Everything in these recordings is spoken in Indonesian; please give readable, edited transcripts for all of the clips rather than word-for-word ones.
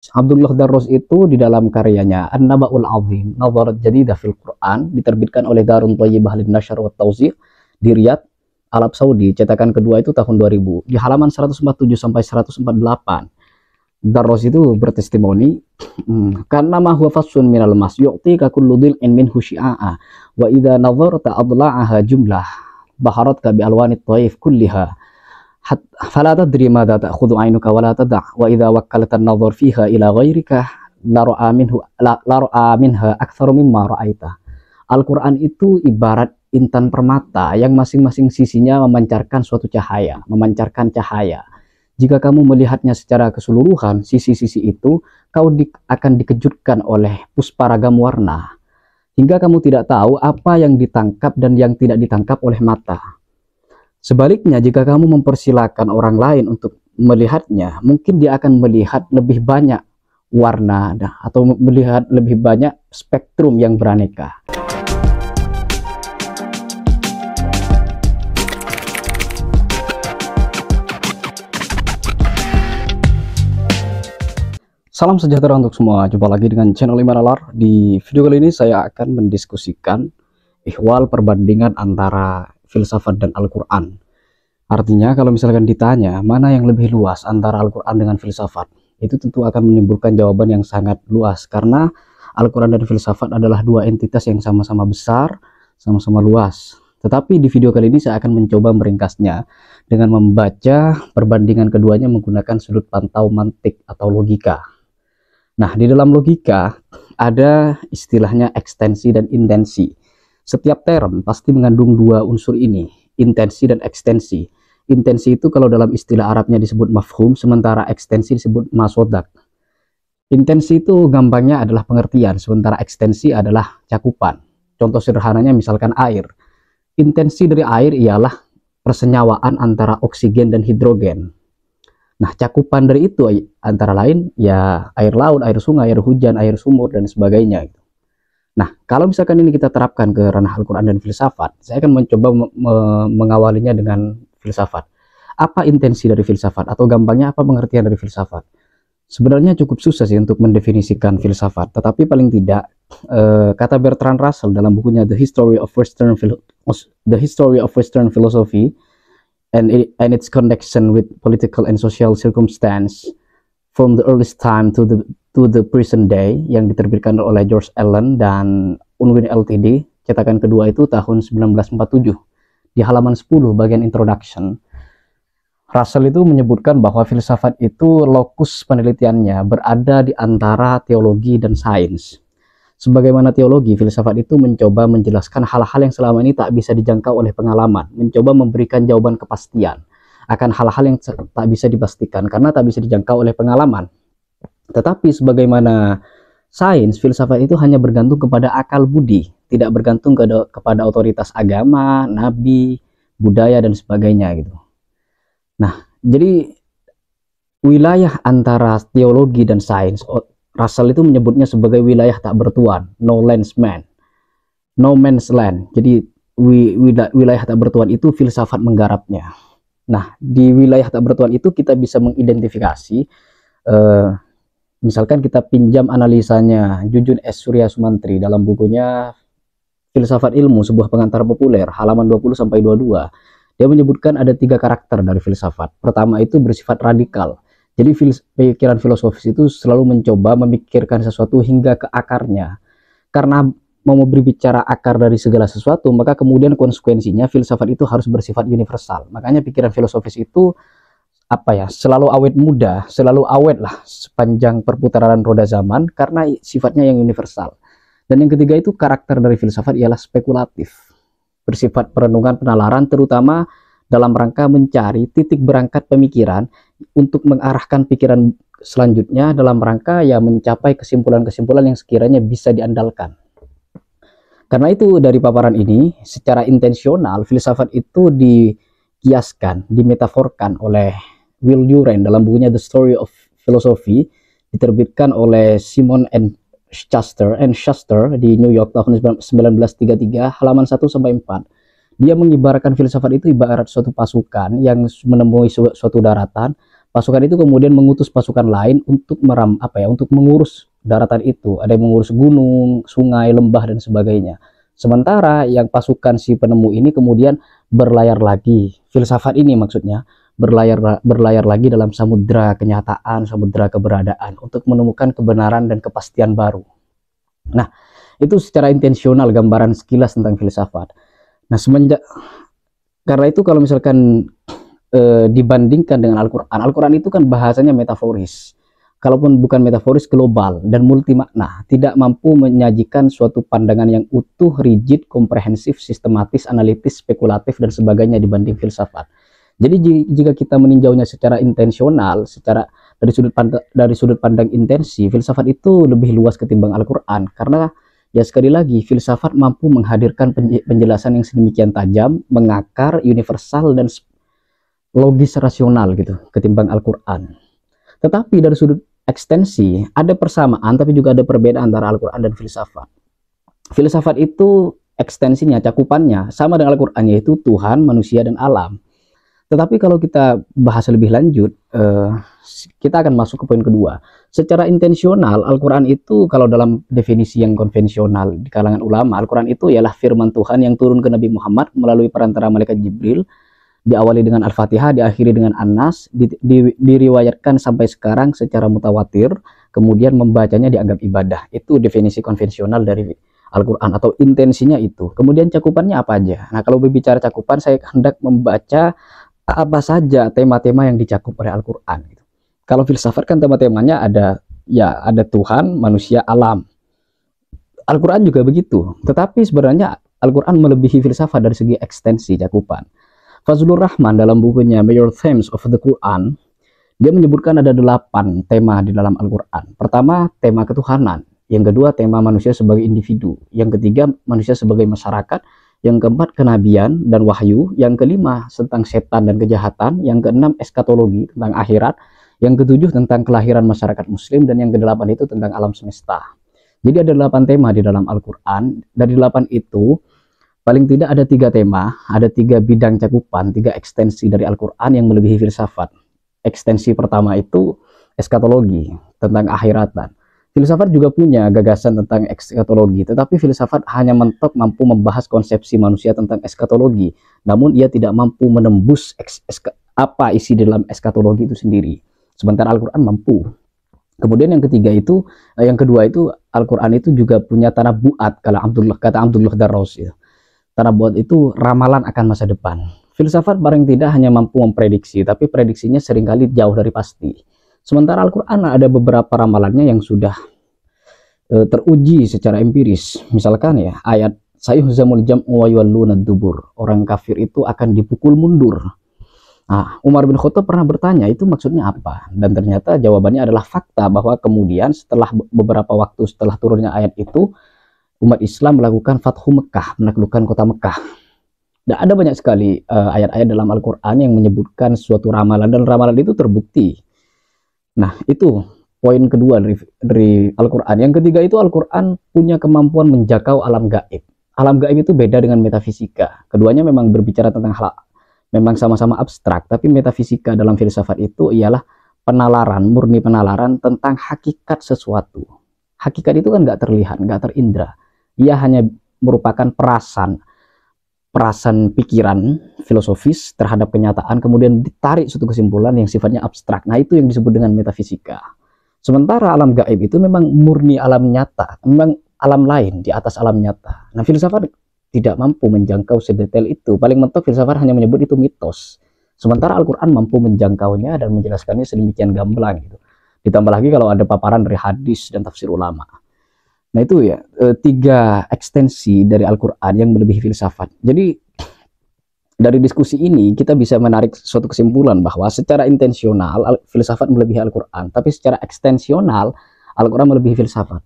Abdullah Darros itu di dalam karyanya An-Naba'ul Azim, Nadharat Jadidah fil Quran, diterbitkan oleh Darun Thayyibah lin-Nashr wa Tawzi' di Riyadh, Arab Saudi, cetakan kedua itu tahun 2000. Di halaman 147 sampai 148, Darros itu bertestimoni, karena ma huwa fasun minal mas yu'ti ka kullu dhil'in minhu syi'a'a wa idza nadharta adla'aha jumlah baharatka bi alwanit thaif kulliha fala tadri madza ta'khudhu 'ainuka wa la tada' wa idza wakkalta an-nadhar fiha ila ghairika la ra'a minha aktsaru mimma ra'aita. Al-Qur'an itu ibarat intan permata yang masing-masing sisinya memancarkan suatu cahaya, memancarkan cahaya. Jika kamu melihatnya secara keseluruhan, sisi-sisi itu akan dikejutkan oleh pusparagam warna, hingga kamu tidak tahu apa yang ditangkap dan yang tidak ditangkap oleh mata. Sebaliknya, jika kamu mempersilahkan orang lain untuk melihatnya, mungkin dia akan melihat lebih banyak warna atau melihat lebih banyak spektrum yang beraneka. Salam sejahtera untuk semua, jumpa lagi dengan channel Imanalar. Di video kali ini saya akan mendiskusikan ihwal perbandingan antara filsafat dan Al-Quran. Artinya kalau misalkan ditanya mana yang lebih luas antara Al-Quran dengan filsafat, itu tentu akan menimbulkan jawaban yang sangat luas, karena Al-Quran dan filsafat adalah dua entitas yang sama-sama besar, sama-sama luas. Tetapi di video kali ini saya akan mencoba meringkasnya dengan membaca perbandingan keduanya menggunakan sudut pantau mantik atau logika. Nah, di dalam logika ada istilahnya ekstensi dan intensi. Setiap term pasti mengandung dua unsur ini, intensi dan ekstensi. Intensi itu kalau dalam istilah Arabnya disebut mafhum, sementara ekstensi disebut masodak. Intensi itu gampangnya adalah pengertian, sementara ekstensi adalah cakupan. Contoh sederhananya misalkan air. Intensi dari air ialah persenyawaan antara oksigen dan hidrogen. Nah, cakupan dari itu antara lain ya air laut, air sungai, air hujan, air sumur, dan sebagainya. Nah, kalau misalkan ini kita terapkan ke ranah Al-Quran dan filsafat, saya akan mencoba mengawalinya dengan filsafat. Apa intensi dari filsafat? Atau gampangnya apa pengertian dari filsafat? Sebenarnya cukup susah sih untuk mendefinisikan filsafat, tetapi paling tidak kata Bertrand Russell dalam bukunya The History of Western Philosophy and its connection with political and social circumstance from the earliest time to the present day, yang diterbitkan oleh George Allen dan Unwin Ltd, cetakan kedua itu tahun 1947. Di halaman 10 bagian introduction, Russell itu menyebutkan bahwa filsafat itu lokus penelitiannya berada di antara teologi dan sains. Sebagaimana teologi, filsafat itu mencoba menjelaskan hal-hal yang selama ini tak bisa dijangkau oleh pengalaman, mencoba memberikan jawaban kepastian akan hal-hal yang tak bisa dipastikan karena tak bisa dijangkau oleh pengalaman. Tetapi sebagaimana sains, filsafat itu hanya bergantung kepada akal budi, tidak bergantung kepada otoritas agama, nabi, budaya, dan sebagainya gitu. Nah, jadi wilayah antara teologi dan sains, Russell itu menyebutnya sebagai wilayah tak bertuan, no man's land. Jadi wilayah tak bertuan itu filsafat menggarapnya. Nah, di wilayah tak bertuan itu kita bisa mengidentifikasi, misalkan kita pinjam analisanya Jujun S. Surya Sumantri dalam bukunya Filsafat Ilmu, sebuah pengantar populer, halaman 20-22. Dia menyebutkan ada 3 karakter dari filsafat. Pertama itu bersifat radikal. Jadi pikiran filosofis itu selalu mencoba memikirkan sesuatu hingga ke akarnya. Karena mau berbicara akar dari segala sesuatu, maka kemudian konsekuensinya filsafat itu harus bersifat universal. Makanya pikiran filosofis itu selalu awet muda, selalu awet lah sepanjang perputaran roda zaman karena sifatnya yang universal. Dan yang ketiga itu karakter dari filsafat ialah spekulatif, bersifat perenungan penalaran, terutama dalam rangka mencari titik berangkat pemikiran untuk mengarahkan pikiran selanjutnya dalam rangka ya mencapai kesimpulan-kesimpulan yang sekiranya bisa diandalkan. Karena itu dari paparan ini secara intensional filsafat itu dikiaskan, dimetaforkan oleh Will Durant dalam bukunya The Story of Philosophy, diterbitkan oleh Simon and Schuster di New York tahun 1933, halaman 1-4. Dia mengibaratkan filsafat itu ibarat suatu pasukan yang menemui suatu daratan, Pasukan itu kemudian mengutus pasukan lain untuk untuk mengurus daratan itu. Ada yang mengurus gunung, sungai, lembah dan sebagainya. Sementara yang pasukan si penemu ini kemudian berlayar lagi. Filsafat ini maksudnya berlayar lagi dalam samudra kenyataan, samudra keberadaan untuk menemukan kebenaran dan kepastian baru. Nah, itu secara intensional gambaran sekilas tentang filsafat. Nah, karena itu kalau misalkan dibandingkan dengan Al-Quran, Al-Quran itu kan bahasanya metaforis, kalaupun bukan metaforis, global dan multi makna, tidak mampu menyajikan suatu pandangan yang utuh, rigid, komprehensif, sistematis, analitis, spekulatif dan sebagainya dibanding filsafat. Jadi jika kita meninjaunya secara intensional, dari sudut pandang intensi, filsafat itu lebih luas ketimbang Al-Quran, karena ya sekali lagi filsafat mampu menghadirkan penjelasan yang sedemikian tajam, mengakar, universal dan logis rasional gitu ketimbang Al-Quran. Tetapi dari sudut ekstensi ada persamaan tapi juga ada perbedaan antara Al-Quran dan filsafat. Filsafat itu ekstensinya, cakupannya sama dengan Al-Quran, yaitu Tuhan, manusia dan alam. Tetapi kalau kita bahas lebih lanjut, kita akan masuk ke poin kedua. Secara intensional, Al-Quran itu kalau dalam definisi yang konvensional di kalangan ulama, Al-Quran itu ialah firman Tuhan yang turun ke Nabi Muhammad melalui perantara malaikat Jibril, diawali dengan Al-Fatihah, diakhiri dengan An-Nas, diriwayatkan sampai sekarang secara mutawatir, kemudian membacanya dianggap ibadah. Itu definisi konvensional dari Al-Quran atau intensinya itu. Kemudian cakupannya apa aja? Nah, kalau berbicara cakupan, saya hendak membaca apa saja tema-tema yang dicakup oleh Al-Quran. Kalau filsafat kan tema-temanya ada Tuhan, manusia, alam. Al-Quran juga begitu. Tetapi sebenarnya Al-Quran melebihi filsafat dari segi ekstensi cakupan. Fazlur Rahman dalam bukunya Major Themes of the Quran, dia menyebutkan ada 8 tema di dalam Al-Quran. Pertama, tema ketuhanan. Yang kedua, tema manusia sebagai individu. Yang ketiga, manusia sebagai masyarakat. Yang keempat, kenabian dan wahyu. Yang kelima, tentang setan dan kejahatan. Yang keenam, eskatologi, tentang akhirat. Yang ketujuh, tentang kelahiran masyarakat muslim. Dan yang kedelapan itu tentang alam semesta. Jadi ada 8 tema di dalam Al-Quran. Dari 8 itu, paling tidak ada 3 tema, ada 3 bidang cakupan, 3 ekstensi dari Al-Quran yang melebihi filsafat. Ekstensi pertama itu eskatologi, tentang akhiratan. Filsafat juga punya gagasan tentang eskatologi, tetapi filsafat hanya mentok mampu membahas konsepsi manusia tentang eskatologi, namun ia tidak mampu menembus apa isi dalam eskatologi itu sendiri. Sementara Al-Quran mampu. Kemudian yang kedua itu Al-Quran itu juga punya tanabuat, kata Abdullah Darros ya. Tanabuat itu ramalan akan masa depan. Filsafat paling tidak hanya mampu memprediksi, tapi prediksinya seringkali jauh dari pasti. Sementara Al-Quran ada beberapa ramalannya yang sudah teruji secara empiris. Misalkan ya, ayat sayuhzamul jam'u wa yuwalluna dubur. Orang kafir itu akan dipukul mundur. Nah, Umar bin Khattab pernah bertanya, itu maksudnya apa? Dan ternyata jawabannya adalah fakta bahwa kemudian setelah beberapa waktu setelah turunnya ayat itu, umat Islam melakukan Fathu Mekah, menaklukkan kota Mekah. Dan ada banyak sekali ayat-ayat dalam Al-Quran yang menyebutkan suatu ramalan, dan ramalan itu terbukti. Nah, itu poin kedua dari Al-Quran. Yang ketiga itu Al-Quran punya kemampuan menjangkau alam gaib. Alam gaib itu beda dengan metafisika. Keduanya memang berbicara tentang hal, memang sama-sama abstrak, tapi metafisika dalam filsafat itu ialah penalaran, murni penalaran tentang hakikat sesuatu. Hakikat itu kan nggak terlihat, nggak terindra. Ia hanya merupakan perasan pikiran filosofis terhadap kenyataan, kemudian ditarik suatu kesimpulan yang sifatnya abstrak. Nah, itu yang disebut dengan metafisika. Sementara alam gaib itu memang murni alam nyata, memang alam lain di atas alam nyata. Nah, filsafat tidak mampu menjangkau sedetail itu. Paling mentok filsafat hanya menyebut itu mitos. Sementara Al-Quran mampu menjangkaunya dan menjelaskannya sedemikian gamblang gitu. Ditambah lagi kalau ada paparan dari hadis dan tafsir ulama. Nah, itu ya 3 ekstensi dari Al-Quran yang melebihi filsafat. Jadi dari diskusi ini kita bisa menarik suatu kesimpulan bahwa secara intensional filsafat melebihi Al-Quran, tapi secara ekstensional Al-Quran melebihi filsafat.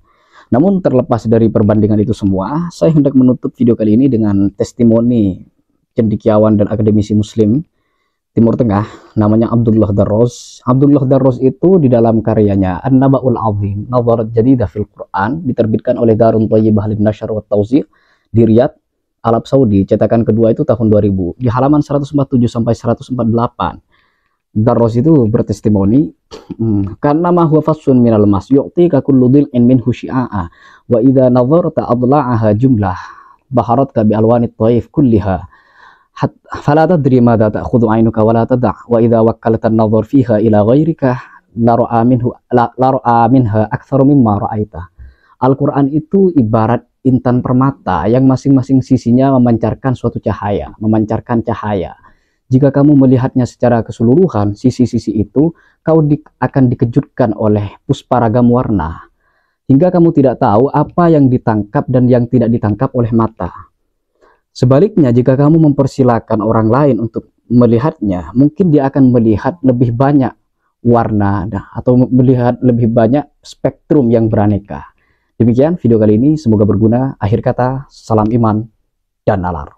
Namun terlepas dari perbandingan itu semua, saya hendak menutup video kali ini dengan testimoni cendekiawan dan akademisi muslim Timur Tengah, namanya Abdullah Darros. Abdullah Darros itu di dalam karyanya An-Naba'ul Azim, Nadharat Jadidah fil Quran, diterbitkan oleh Darun Thayyibah lin-Nashr wa Tawzi' di Riyadh, Arab Saudi, cetakan kedua itu tahun 2000, di halaman 147 sampai 148. Darros itu bertestimoni, karena ma huwa fassun minal mas yu'tika kullu dhil'in minhu syi'a'a wa idza nadharta adla'aha jumlah baharatka bi alwanit thaif kulliha fala tadri madza ta'khudhu 'ainuka wa la tada' wa idza wakkalta an-nadhar fiha ila ghairika la ra'a minha aktsaru mimma ra'aita. Al-Qur'an itu ibarat intan permata yang masing-masing sisinya memancarkan suatu cahaya, memancarkan cahaya. Jika kamu melihatnya secara keseluruhan, sisi-sisi itu akan dikejutkan oleh pusparagam warna, hingga kamu tidak tahu apa yang ditangkap dan yang tidak ditangkap oleh mata. Sebaliknya, jika kamu mempersilahkan orang lain untuk melihatnya, mungkin dia akan melihat lebih banyak warna atau melihat lebih banyak spektrum yang beraneka. Demikian video kali ini, semoga berguna. Akhir kata, salam iman dan nalar.